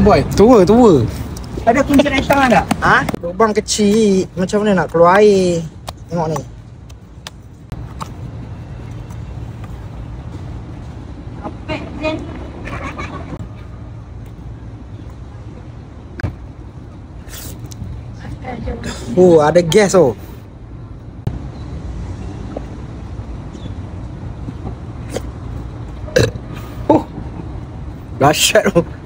boy? Tua. Ada kunci rentangan tak? Ha? Lubang kecil. Macam mana nak keluar air? Tengok ni. Ada gas oh. Dahsyat tu.